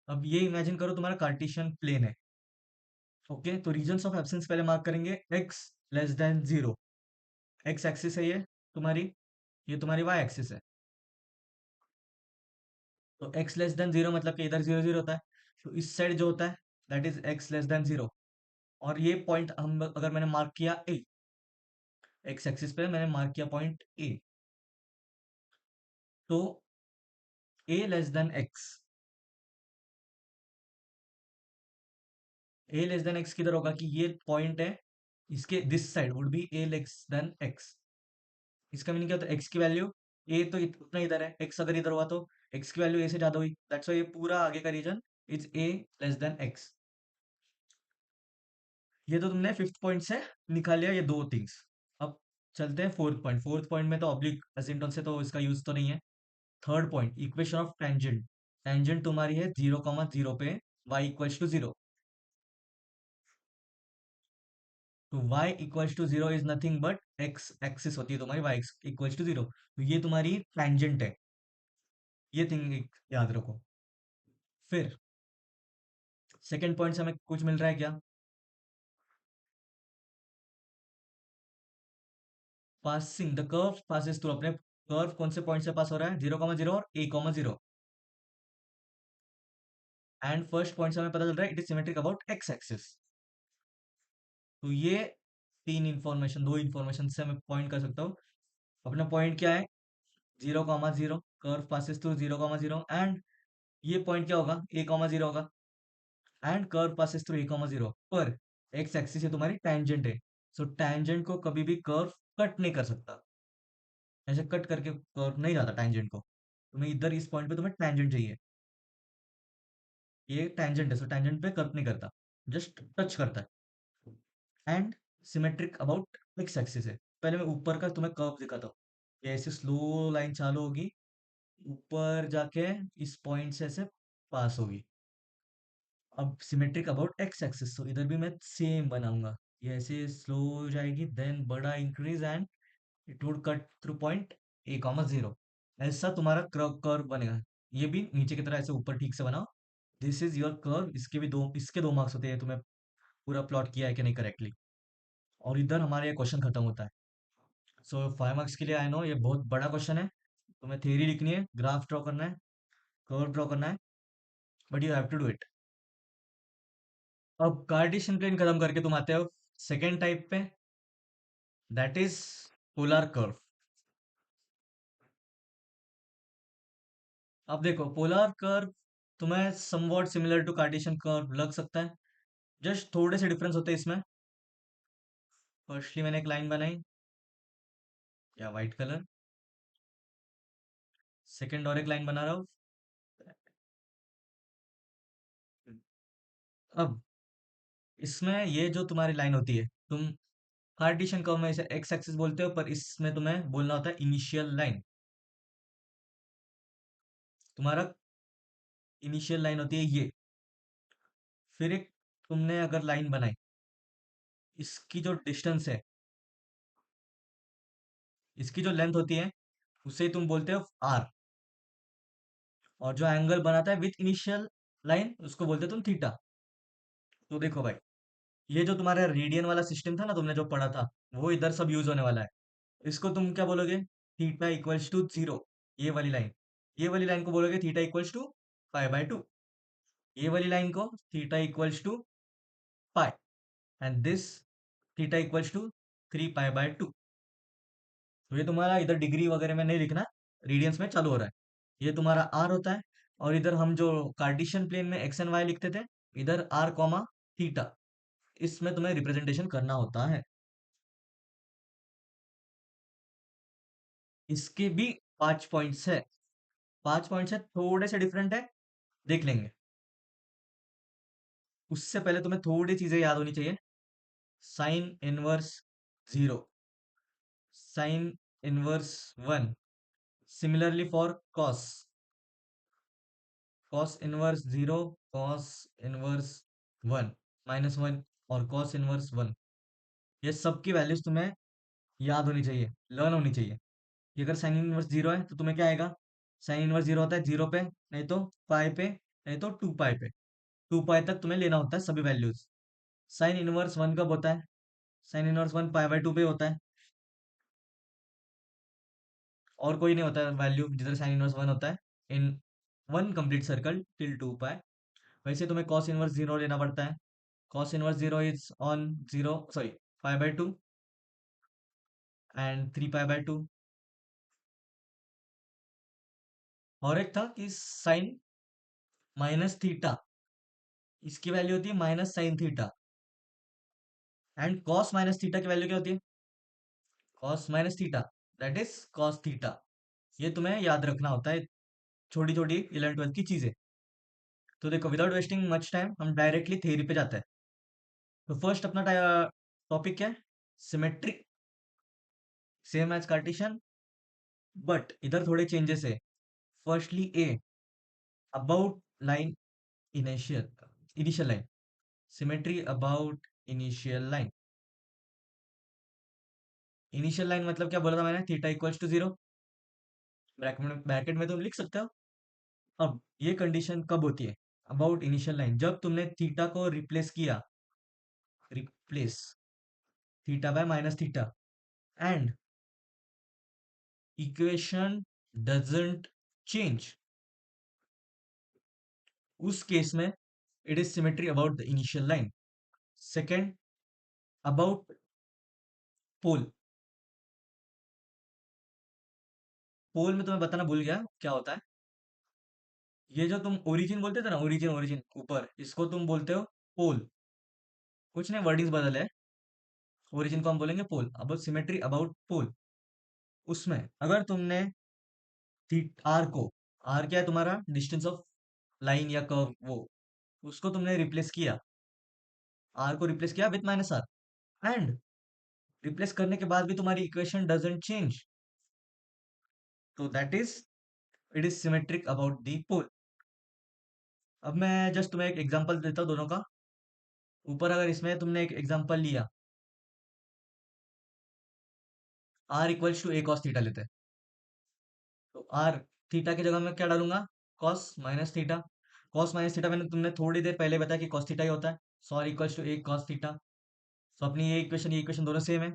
अब ये इमेजिन करो तुम्हारा कार्टेशियन प्लेन है। ओके, तो रीजन्स ऑफ एब्सेंस पहले मार्क करेंगे, x less than zero, x axis है ये तुम्हारी, ये तुम्हारी वाई एक्सिस है। तो एक्स लेस देन जीरो मतलब कि इधर जीरो जीरो होता है, तो इस साइड जो होता है that is x less than zero. और ये पॉइंट हम अगर मैंने मार्क किया ए, एक्स एक्सिस पे मैंने मार्क किया पॉइंट ए, तो ए लेस देन एक्स, ए लेस देन एक्स किधर होगा, कि ये पॉइंट है, इसके this side would be A less than x. इसका मीनिंग क्या होता है, एक्स की वैल्यू, ए तो उतना इधर है, एक्स अगर इधर हुआ तो एक्स की वैल्यू ए से ज्यादा हुई, दैट्स व्हाई ये पूरा आगे का region is a less than x. ये तो तुमने फिफ्थ पॉइंट से निकाल लिया ये दो थिंग्स। अब चलते हैं फोर्थ पॉइंट। फोर्थ पॉइंट में तो ऑब्लिक एसिम्पटोन से तो इसका यूज तो नहीं है। Third point, equation of tangent. Tangent तुम्हारी है 0,0 पे y इक्वल्स टू जीरो। तो y equals to zero is nothing but x axis होती है तुम्हारी, y इक्वल्स टू जीरो, तो ये तुम्हारी टेंजेंट है। ये थिंग याद रखो। फिर सेकेंड पॉइंट से हमें कुछ मिल रहा है क्या, passing the curve passes through, अपने कर्व कौन से पॉइंट से पास हो रहा है, 0,0 और a,0। एंड फर्स्ट पॉइंट से हमें पता चल रहा है it is symmetric about x axis. तो ये तीन इंफॉर्मेशन, दो इंफॉर्मेशन से मैं पॉइंट कर सकता हूँ। अपना पॉइंट क्या है, 0,0, कर्व पासिस थ्रू 0,0, एंड ये पॉइंट क्या होगा, a,0 होगा, and curve passes through a,0 पर एक्स एक्सिस है तुम्हारी टेंजेंट है। सो टेंजेंट को कभी भी कर्व कट नहीं कर सकता, ऐसे कट करके कर्व नहीं जाता टेंजेंट को। तुम्हें इधर इस पॉइंट पे तुम्हें टेंजेंट चाहिए, ये टेंजेंट है, सो टेंजेंट पे कर्व नहीं करता, जस्ट टच करता है। And symmetric about x axis है। पहले मैं ऊपर का तुम्हें कर्व दिखाता हूँ, ये ऐसे स्लो लाइन चालू होगी, ऊपर जाके इस पॉइंट से ऐसे पास होगी। अब सिमेट्रिक अबाउट एक्स एक्सिस, तो इधर भी मैं सेम बनाऊंगा, ये ऐसे स्लो हो जाएगी, देन बड़ा increase and it would cut through point a,0। ऐसा तुम्हारा कर्व बनेगा। ये भी नीचे की तरह ऐसे ऊपर ठीक से बनाओ। दिस इज योर कर्व, इसके दो मार्क्स होते हैं, तुम्हें पूरा प्लॉट किया है कि नहीं करेक्टली। और इधर हमारे ये क्वेश्चन खत्म होता है। सो 5 मार्क्स के लिए आई नो ये बहुत बड़ा क्वेश्चन है, तुम्हें थ्योरी लिखनी है, ग्राफ ड्रॉ करना है, कर्व ड्रॉ करना है, but you have to do it. अब कार्टेशियन प्लेन खत्म करके तुम आते हो सेकेंड टाइप पे, दैट इज पोलर कर्व। अब देखो पोलर कर्व तुम्हें somewhat similar to Cartesian curve लग सकता है, जस्ट थोड़े से डिफरेंस होते हैं इसमें। फर्स्टली मैंने एक लाइन बनाई या वाइट कलर, सेकंड और एक लाइन बना रहा हूँ। अब इसमें ये जो तुम्हारी लाइन होती है, तुम कार्टेशियन कर्व में इसे एक्स एक्सिस बोलते हो, पर इसमें तुम्हें बोलना होता है इनिशियल लाइन। तुम्हारा इनिशियल लाइन होती है ये। फिर एक तुमने अगर लाइन बनाई, इसकी जो डिस्टेंस है, इसकी जो लेंथ होती है, उसे तुम बोलते हो आर। और जो एंगल बनाता है विथ इनिशियल लाइन, उसको बोलते हो तुम थीटा। तो देखो भाई, ये जो तुम्हारा रेडियन वाला सिस्टम था ना, तुमने जो पढ़ा था, वो इधर सब यूज होने वाला है। इसको तुम क्या बोलोगे? Theta equals to zero. ये वाली लाइन, ये वाली लाइन को बोलोगे theta equals to pi by two. ये वाली लाइन को theta equals to pi, and this theta equals to 3 pi by 2। तो ये तुम्हारा इधर डिग्री वगैरह में नहीं लिखना, रेडियंस में चालू हो रहा है। ये तुम्हारा आर होता है। और इधर हम जो कार्टेशियन प्लेन में एक्स एंड वाई लिखते थे, इधर आर कॉमा थीटा, इसमें तुम्हें रिप्रेजेंटेशन करना होता है। इसके भी 5 पॉइंट्स है। 5 पॉइंट्स है, थोड़े से डिफरेंट है, देख लेंगे। उससे पहले तुम्हें थोड़ी चीजें याद होनी चाहिए। Sine inverse 0, sine inverse 1, similarly for cos, cos inverse 0, cos inverse 1, -1, और कॉस इनवर्स 1। ये सब की वैल्यूज तुम्हें याद होनी चाहिए, लर्न होनी चाहिए। कि अगर साइन इनवर्स 0 है तो तुम्हें क्या आएगा? साइन इनवर्स 0 होता है 0 पे, नहीं तो पाई पे, नहीं तो 2 पाई पे। 2 पाई तक तुम्हें लेना होता है सभी वैल्यूज। साइन इनवर्स 1 कब होता है? साइन इनवर्स 1 पाई बाय 2 पे होता है। और कोई नहीं होता है वैल्यू जिधर साइन इनवर्स 1 होता है, in one complete circle till 2 पाई। वैसे तुम्हें कॉस इनवर्स 0 लेना पड़ता है। Cos inverse 0 is on 0, sorry, pi by 2 and 3 pi by 2। और एक था कि साइन माइनस थीटा, इसकी वैल्यू होती है minus sine theta. And cos minus theta की वैल्यू क्या होती है? Cos minus theta, that is cos theta. ये तुम्हें याद रखना होता है, छोटी छोटी 11th 12th की चीजें। तो देखो, विदाउट वेस्टिंग मच टाइम, हम डायरेक्टली थ्योरी पे जाते हैं। तो फर्स्ट अपना टॉपिक क्या है? Symmetry, same as Cartesian, but इधर थोड़े चेंजेस है। Firstly a, about line, initial, initial line, symmetry about initial line. Initial line मतलब क्या बोला था मैंने? थीटा इक्वल्स टू 0, ब्रैकेट में तुम लिख सकते हो। अब ये कंडीशन कब होती है? अबाउट इनिशियल लाइन, जब तुमने थीटा को रिप्लेस किया, replace theta by minus theta, and equation doesn't change, उस केस में it is symmetry about the initial line. Second, about pole. Pole में तुम्हें बताना भूल गया क्या होता है। ये जो तुम ओरिजिन बोलते थे ना, ओरिजिन, ओरिजिन ऊपर, इसको तुम बोलते हो पोल। कुछ नहीं, वर्डिंग्स बदल है। ओरिजिन को हम बोलेंगे pole. About symmetry about pole, उसमें अगर तुमने आर को, आर क्या है तुम्हारा? डिस्टेंस ऑफ लाइन या कर्व, वो, उसको तुमने रिप्लेस किया, आर को रिप्लेस किया with minus r, and replace करने के बाद भी तुम्हारी इक्वेशन डजंट चेंज, तो that is, it is symmetric about the pole. अब मैं जस्ट तुम्हें एक एग्जांपल देता हूँ दोनों का। ऊपर अगर इसमें तुमने एक एग्जांपल लिया, r equals to a cos theta लेते हैं, तो आर, थीटा की जगह मैं क्या डालूंगा? Cos minus theta. Cos minus theta मैंने तुमने थोड़ी देर पहले बताया कि कॉस थीटा ही होता है। So r equals to a cos theta. So अपनी ये इक्वेशन दोनों सेम है।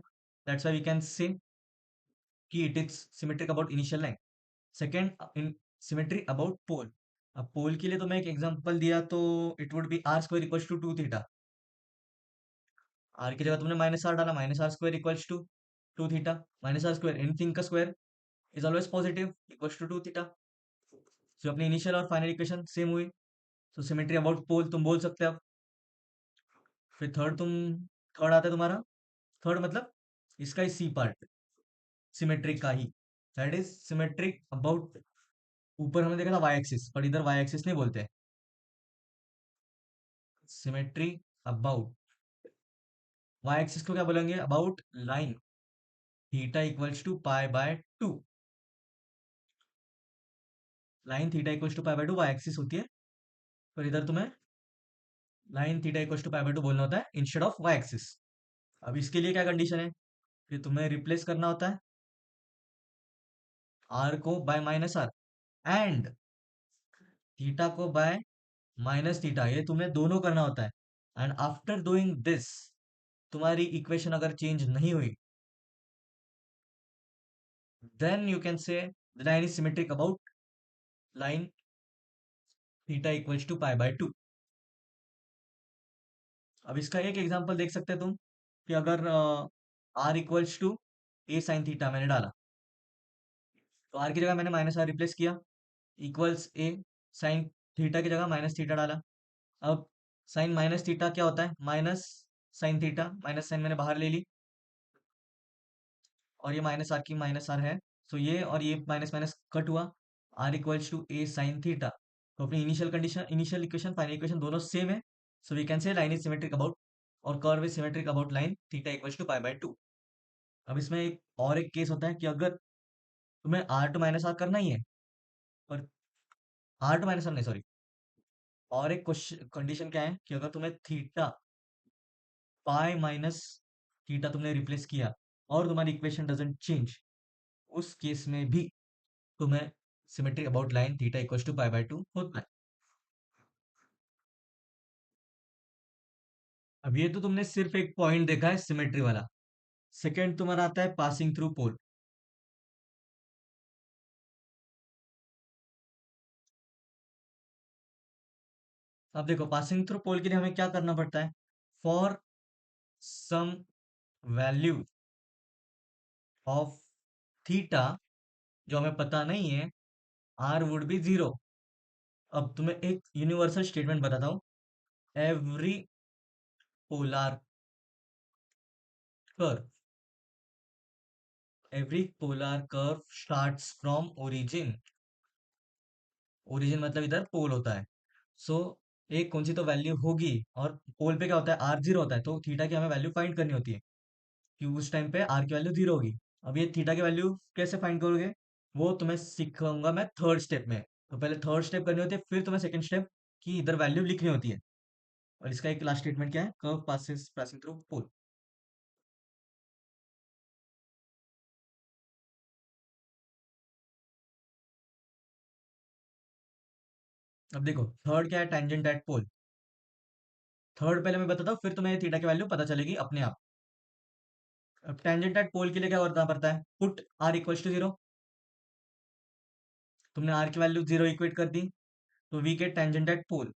That's why we can say कि it is symmetric about initial line. Second, in symmetry about pole. अब पोल के लिए तो मैं एक एग्जांपल दिया, तो it would be r square equals to 2 theta. R की जगह तुमने माइनस आर डाला, minus r square equals to 2 theta. Minus r square, anything का square is always positive, equals to 2 theta. So अपनी इनिशियल और final equation same हुई। तो symmetry about पोल तुम बोल सकते हो। फिर थर्ड आता है तुम्हारा थर्ड मतलब इसका ही सी पार्ट, सिमेट्रिक का ही, दैट इज सिमेट्रिक अबाउट, ऊपर हमने देखा था वाई एक्सिस, पर इधर वाई एक्सिस नहीं बोलते, सिमेट्री अबाउट, वाई एक्सिस को क्या बोलेंगे, about line theta equals to pi by two, line theta equals to pi by two y axis होती है, पर इधर तुम्हें line theta equals to pi by two बोलना होता है इंस्टेड ऑफ वाई एक्सिस। अब इसके लिए क्या कंडीशन है कि तुम्हें रिप्लेस करना होता है आर को by minus r, and theta को बाय माइनस थीटा, ये तुम्हें दोनों करना होता है। एंड आफ्टर डूइंग दिस, तुम्हारी इक्वेशन अगर चेंज नहीं हुई, then you can say the line is symmetric about line theta equals to pi by two. अब इसका एक एग्जांपल देख सकते हैं तुम, कि अगर r equals to a sine theta मैंने डाला, तो आर की जगह मैंने माइनस आर रिप्लेस किया, इक्वल्स ए साइन थीटा की जगह माइनस थीटा डाला। अब साइन माइनस थीटा क्या होता है, minus sine theta, minus sine मैंने बाहर ले ली, और ये माइनस आर की माइनस आर है, सो ये और ये माइनस माइनस कट हुआ, r equals to a sine theta. तो अपनी initial condition, initial equation, final equation दोनों सेम है, so we can say line is symmetric about, और curve is symmetric about line theta equals to pi by two. अब इसमें एक और एक केस होता है कि अगर तुम्हें आर टू माइनस आर करना ही है, पर आर टू माइनस आर नहीं, सॉरी, और एक क्वेश्चन कंडीशन क्या है कि अगर तुम्हें थीटा पाई माइनस थीटा तुमने रिप्लेस किया और तुम्हारी इक्वेशन डजंट चेंज, उस केस में भी तुम्हें symmetric about line theta equals to pi by two होता है। अब ये तो तुमने सिर्फ एक पॉइंट देखा है सिमेट्री वाला, सेकंड तुम्हारा आता है पासिंग थ्रू पोल। अब देखो पासिंग थ्रू पोल के लिए हमें क्या करना पड़ता है, for some value of theta जो हमें पता नहीं है, आर वुड बी जीरो। अब तुम्हें एक यूनिवर्सल स्टेटमेंट बताता हूँ, every polar curve, every polar curve starts from origin, origin मतलब इधर पोल होता है, सो एक कौन सी तो वैल्यू होगी, और पोल पे क्या होता है, आर जीरो होता है, तो थीटा की हमें वैल्यू फाइंड करनी होती है कि उस टाइम पे आर की वैल्यू जीरो होगी। अब ये थीटा की वैल्यू कैसे फाइंड करोगे, वो तुम्हें सिखाऊंगा मैं थर्ड स्टेप में। तो पहले थर्ड स्टेप करनी होती है, फिर तुम्हें सेकंड स्टेप की इधर वैल्यू लिखनी होती है। और इसका एक लास्ट स्टेटमेंट क्या है, कर्व पासिस पासिंग थ्रू पोल। अब देखो थर्ड क्या है, टेंजेंट एट पोल। थर्ड पहले मैं बताता हूँ, फिर तुम्हें थीटा की वैल्यू पता चलेगी अपने आप। अब टेंजेंट एट पोल के लिए क्या करना पड़ता है, put r equals to zero, तुमने आर की वैल्यू जीरो इक्वेट कर दी, तो we get tangent at pole.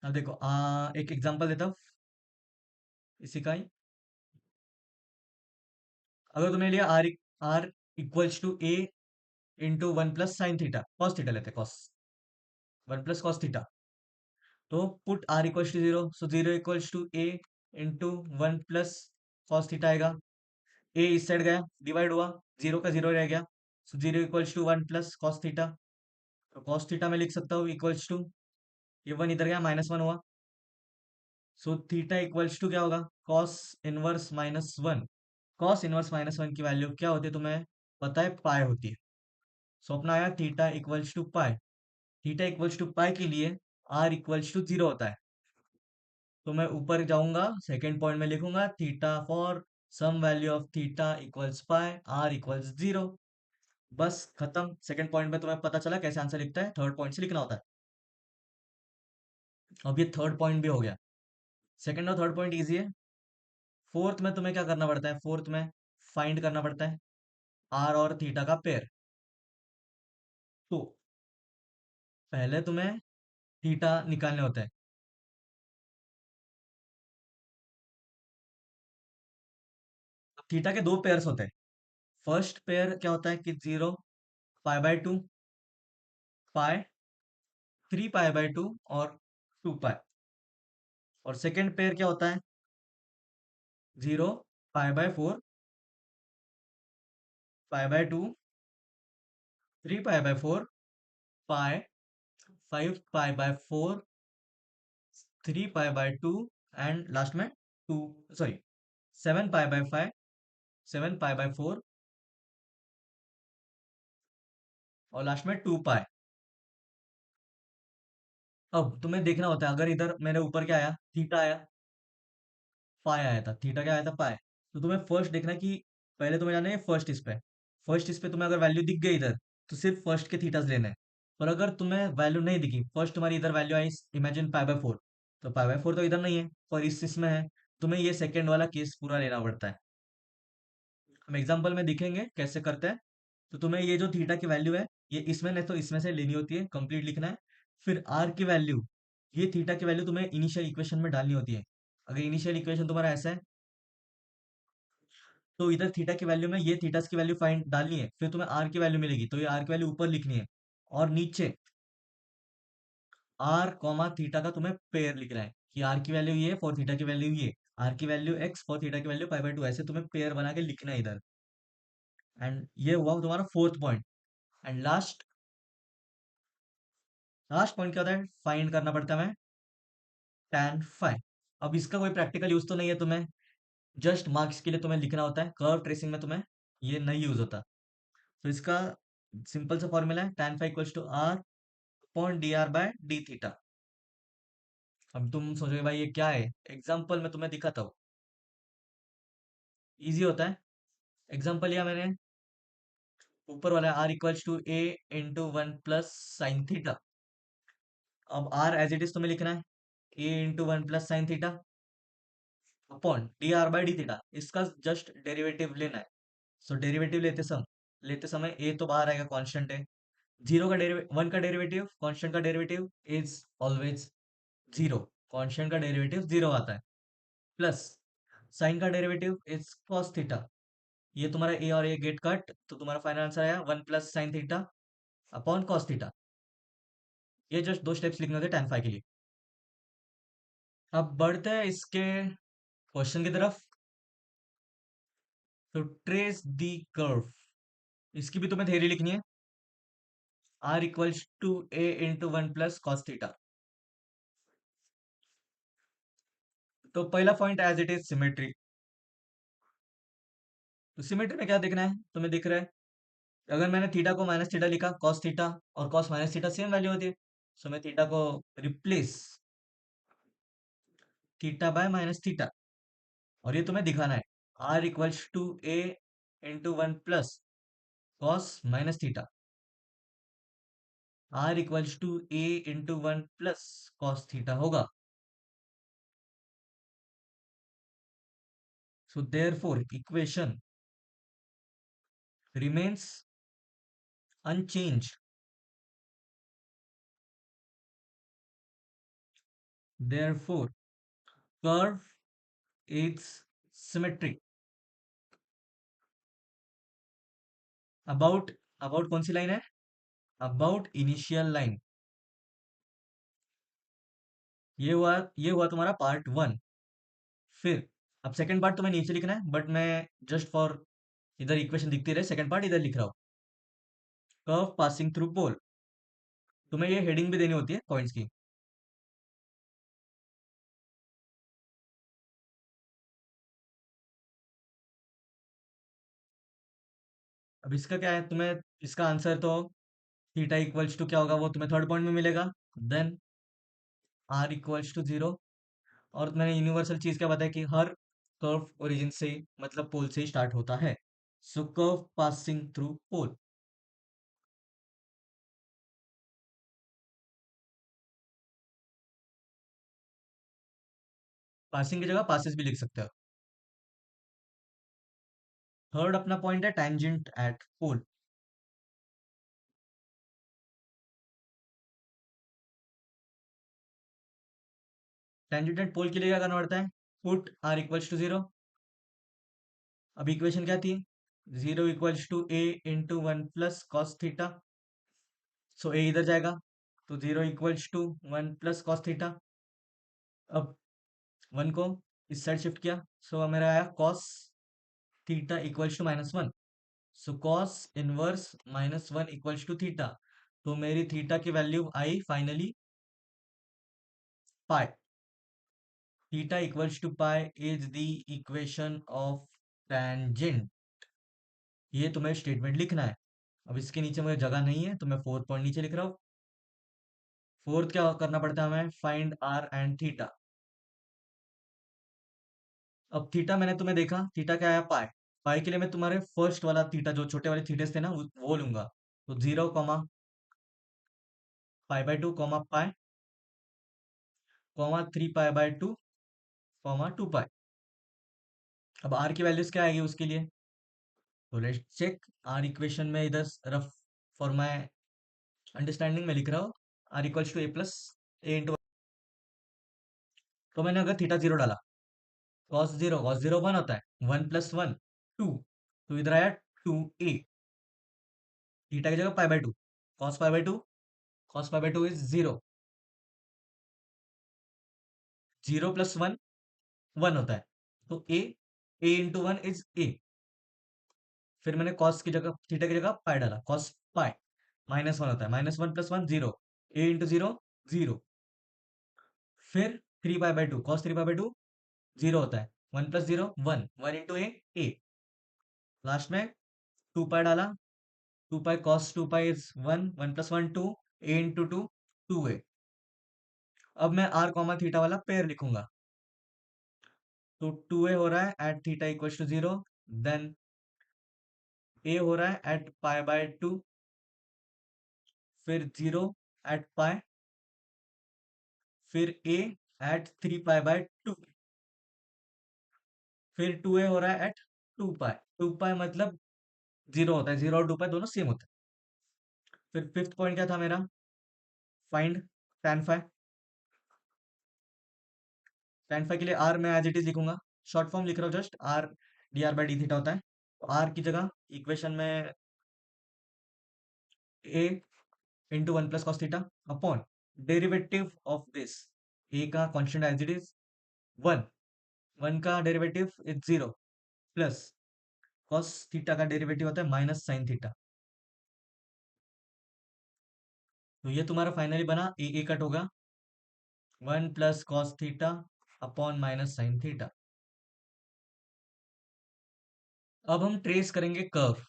अब देखो एक एग्जांपल देता हूँ इसी का ही। अगर तुमने लिया r equals to a into one plus sine theta, cos theta लेते, cos one plus cos theta, तो put r equals to zero, so zero equals to a into one plus cos theta आएगा, a इस side गया divide हुआ, zero का zero रह गया, so zero equals to one plus cos theta. तो cos theta में लिख सकता हूँ इक्वल्स टू, ये वन इधर गया माइनस वन हुआ, सो थीटा इक्वल्स टू क्या होगा, cos inverse minus one. Cos inverse minus one की वैल्यू क्या होती है तुम्हें पता है, पाई होती है। सो अपना आया theta equals to pi, theta equals to pi के लिए आर इक्वल्स टू जीरो होता है, तो मैं ऊपर जाऊंगा सेकेंड पॉइंट में लिखूंगा theta for some value of theta equals pi r equals zero. बस खत्म, सेकंड पॉइंट में तुम्हें पता चला कैसे आंसर लिखता है, थर्ड पॉइंट से लिखना होता है। अब ये थर्ड पॉइंट भी हो गया, सेकंड और थर्ड पॉइंट इजी है। फोर्थ में तुम्हें क्या करना पड़ता है, फोर्थ में फाइंड करना पड़ता है आर और थीटा का पेयर। तो पहले तुम्हें थीटा निकालने होता है। अब थीटा के दो पेयर्स होते हैं, फर्स्ट पेयर क्या होता है कि zero pi by to, pi 3 pi by 2 और 2 पाई। और सेकेंड पेयर क्या होता है? 0 pi by 4, pi by 2, 3 pi bye 4, pi, 5 pi by 4, 3 pi by 2, and last में 2, sorry, 7 pi by 5, 7 pi by 4, और लास्ट में 2 पाई। अब तुम्हें देखना होता है, अगर इधर मेरे ऊपर क्या आया, थीटा आया, पाई आया था, थीटा क्या आया था, पाई। तो तुम्हें फर्स्ट देखना है कि पहले तुम्हें जाना है फर्स्ट इस पे। फर्स्ट इस पे तुम्हें अगर वैल्यू दिख गई इधर, तो सिर्फ फर्स्ट के थीटास लेना है। और अगर तुम्हें वैल्यू नहीं दिखी, फर्स्ट तुम्हारी इधर value I, imagine pi by 4, तो पाई बाय 4 तो इधर नहीं है पर इस इसमें है, तुम्हें ये सेकेंड वाला केस पूरा लेना पड़ता है। हम एग्जाम्पल में दिखेंगे कैसे करते हैं। तो तुम्हें ये जो थीटा की वैल्यू है, ये इसमें नहीं तो इसमें से लेनी होती है, कंप्लीट लिखना है। फिर आर की वैल्यू, ये थीटा की वैल्यू तुम्हें इनिशियल इक्वेशन में डालनी होती है। अगर इनिशियल इक्वेशन तुम्हारा ऐसा है, तो इधर थीटा की वैल्यू में ये थीटास की वैल्यू फाइंड डालनी है, फिर तुम्हें आर की वैल्यू मिलेगी, तो ये आर की वैल्यू ऊपर लिखनी है। और नीचे आर कॉमा थीटा का तुम्हें पेयर लिखना है कि आर की वैल्यू ये फॉर थीटा की वैल्यू ये, आर की वैल्यू एक्स फॉर थीटा की वैल्यू पाई बाय 2, ऐसे तुम्हें पेयर बना के लिखना है इधर। एंड ये हुआ तुम्हारा fourth point. And last last point क्या होता है, फाइंड करना पड़ता है हमें tan फाइ। अब इसका कोई प्रैक्टिकल यूज तो नहीं है, तुम्हें जस्ट मार्क्स के लिए तुम्हें लिखना होता है, कर्व ट्रेसिंग में तुम्हें ये नहीं यूज होता। तो इसका सिंपल सा फॉर्मूला है tan phi equals to r upon d r by d theta. अब तुम सोचोगे भाई ये क्या है, एग्जाम्पल में तुम्हें दिखाता हूँ, इजी होता है। एग्जाम्पल लिया मैंने, ऊपर वाला r equals to a into 1 plus sine theta. अब आर एज इट इज तुम्हें लिखना है, a into 1 plus sine theta upon d r by d theta, इसका जस्ट डेरिवेटिव लेना है। सो डेरिवेटिव लेते समय ए तो बाहर आएगा, कांस्टेंट है। जीरो का डेरिवे 1 का डेरिवेटिव, कांस्टेंट का डेरिवेटिव इज ऑलवेज 0, कांस्टेंट का डेरिवेटिव 0 आता है। प्लस साइन का डेरिवेटिव इज कॉस थीटा, ये तुम्हारा ए और ए गेट कट, तो तुम्हारा फाइनल आंसर आया 1 plus sine theta upon cos theta. ये जस्ट दो स्टेप्स लिखने होते tan फाइ के लिए। अब बढ़ते हैं इसके क्वेश्चन की तरफ। तो ट्रेस दी कर्व, इसकी भी तुम्हें थ्योरी लिखनी है, r equals to a into 1 plus cos theta. तो पहला point as it is symmetry. तो सिमेट्री में क्या देखना है, तुम्हें दिख रहा है, अगर मैंने थीटा को माइनस थीटा लिखा, कॉस थीटा और cos minus theta same value होती है, सो मैं थीटा को replace theta by minus theta, और ये तुम्हें दिखाना है r equals to a into 1 plus cos minus theta, r equals to a into 1 plus cos theta होगा। So therefore equation remains unchanged. Therefore, curve is symmetric. About about कौन सी line है, about initial line. ये हुआ तुम्हारा part 1। फिर अब second part तुम्हें नीचे लिखना है, बट मैं जस्ट फॉर इधर इक्वेशन दिखती रहे, सेकंड पार्ट इधर लिख रहा हूँ, कर्व पासिंग थ्रू पोल। तुम्हें ये हेडिंग भी देनी होती है पॉइंट्स की। अब इसका क्या है, तुम्हें इसका आंसर तो थीटा इक्वल्स टू क्या होगा वो तुम्हें थर्ड पॉइंट में मिलेगा, देन आर इक्वल्स टू 0। और मैंने यूनिवर्सल चीज क्या बताया कि हर कर्व ओरिजिन से मतलब पोल से ही स्टार्ट होता है। सो कर्व पासिंग थ्रू पोल, पासिंग की जगह पासिस भी लिख सकते हो। थर्ड अपना पॉइंट है tangent at pole. Tangent at pole के लिए क्या करना पड़ता है, पुट आर इक्वल्स टू 0। अब इक्वेशन क्या थी, 0 equals to a into 1 plus cos theta. So a इधर जाएगा, तो 0 = 1 प्लस कॉस थीटा। अब 1 को इस साइड शिफ्ट किया, सो मेरा आया cos theta equals to -1। So cos inverse -1 equals to theta. तो मेरी थीटा की वैल्यू आई finally pi. Theta equals to pi is the equation of tangent. ये तुम्हें स्टेटमेंट लिखना है। अब इसके नीचे मुझे जगह नहीं है तो मैं फोर्थ पॉइंट नीचे लिख रहा हूँ। फोर्थ क्या करना पड़ता है हमें? Find r and theta. अब थीटा मैंने तुम्हें देखा, थीटा क्या है? पाई। पाई के लिए मैं तुम्हारे फर्स्ट वाला थीटा, जो छोटे वाले थीटे थे ना, वो लूंगा। तो 0, पाई/2, पाई, 3 पाई/2, 2 पाई। अब आर की वैल्यूज क्या आएगी उसके लिए? तो लेट्स चेक। आर इक्वेशन में इधर रफ फॉर माय अंडरस्टैंडिंग में लिख रहा हूँ, आर इक्वल्स टू a+a। तो मैंने अगर थीटा 0 डाला, cos 0 1 होता है, 1 + 1 2। तो इधर आया 2a। थीटा की जगह पाई/2, cos पाई/2 इज 0। 0 + 1 1 होता है, तो a × 1 इज a। फिर मैंने कॉस की जगह, थीटा की जगह पाई डाला, कॉस पाई -1 होता है, -1 + 1 0, a × 0 0। फिर 3 पाई/2, cos 3 पाई/2 0 होता है, 1 + 0 1, 1 × a। लास्ट में 2 पाई डाला, 2 पाई cos 2 pi is 1, 1 + 1 2, a × 2 2a। अब मैं r कॉमा थीटा वाला पेयर लिखूंगा। तो 2a हो रहा है at theta equals to 0, then a हो रहा है एट पाई/2, फिर 0 एट पाई, फिर a एट 3 पाई/2, फिर 2a हो रहा है एट 2 पाई। 2 पाई मतलब 0 होता है, 0 और 2 पाई दोनों सेम होते हैं। फिर फिफ्थ पॉइंट क्या था मेरा? Find tan phi. tan phi के लिए r मैं एज इट इज लिखूंगा, शॉर्ट फॉर्म लिख रहा हूँ जस्ट, r dr/d थीटा होता है। तो r की जगह इक्वेशन में a × 1 + cos theta upon derivative of this. a का कॉन्स्टेंट एज इट इज 1, 1 का derivative is 0, plus cos theta का डेरिवेटिव होता है -sin थीटा। तो ये तुम्हारा फाइनली बना, a कट होगा 1 + cos theta upon -sin theta. अब हम ट्रेस करेंगे कर्व।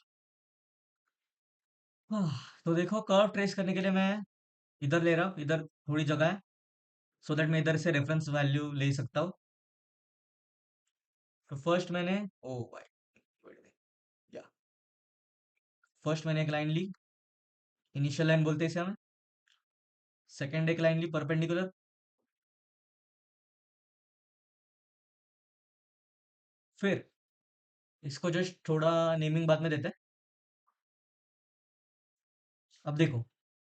तो देखो, कर्व ट्रेस करने के लिए मैं इधर ले रहा हूँ, इधर थोड़ी जगह है, सो दैट मैं इधर से रेफरेंस वैल्यू ले सकता हूँ। तो फर्स्ट मैंने, ओ भाई, या फर्स्ट मैंने एक लाइन ली, इनिशियल लाइन बोलते हैं इसे हमें। सेकंड एक लाइन ली परपेंडिकुलर। फिर इसको जस्ट थोड़ा नेमिंग बाद में देते हैं। अब देखो,